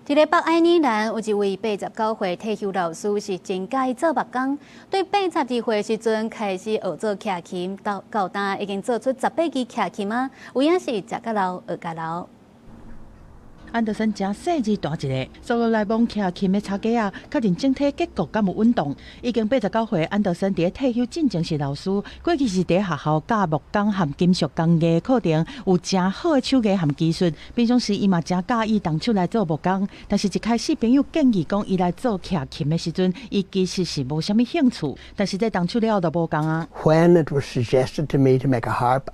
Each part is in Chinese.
伫咧北爱尔兰有一位89岁退休老师是真介意做木工，对82岁时阵开始学做徛琴，到今已经做出18支徛琴啊，有影是食甲老学甲老。安德森真细致大一个，坐落来望徛琴的差价啊，确认整体结构敢有稳当。已经89岁，安德森伫退休进前是老师，过去是伫学校教木工和金属工艺课程，有真好的手艺和技术。平常时伊嘛真介意动手来做木工，但是一开始朋友建议讲伊来做徛琴的时阵，伊其实是无啥物兴趣，但是在动手了就无共啊。When it was suggested to me to make a harp,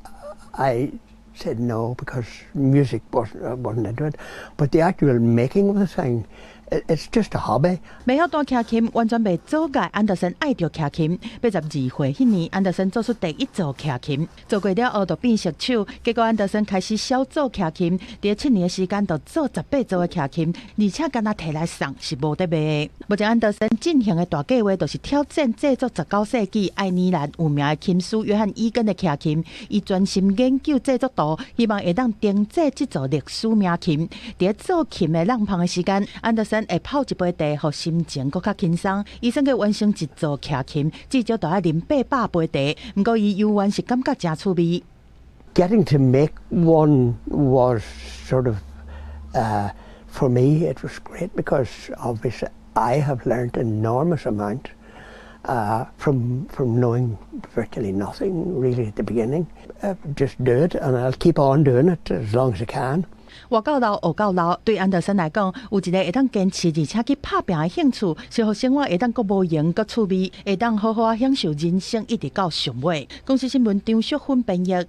I said no because music wasn't into it, but the actual making of the thing, it's just a hobby. 袂晓弹徛琴，完全袂阻碍安德森爱着徛琴。82岁迄年，安德森做出第一座徛琴，做过了后就变熟手。结果安德森开始小做徛琴，伫7年的时间就做18座的徛琴，而且敢若摕来送是无得卖的。目前安德森进行的大计划就是挑战制作19世纪爱尔兰有名的琴师约翰伊根的徛琴，伊专心研究制作图，希望会当定制这座历史名琴。伫做琴的浪旁的时间，安德森会泡一杯茶，互心情更较轻松。伊算计完成一座徛琴，至少就要啉800杯茶。不过伊游玩是感觉真趣味。Getting to make one was sort of, for me, it was great because obviously I have learnt enormous amount from knowing virtually nothing really at the beginning. Just do it, and I'll keep on doing it as long as I can. 活到老，学到老，对安德森来讲，有一个会当坚持而且去打拼的兴趣，是互生活会当阁无闲阁趣味，会当好好享受人生，一直到上尾。公司新闻张淑芬编译。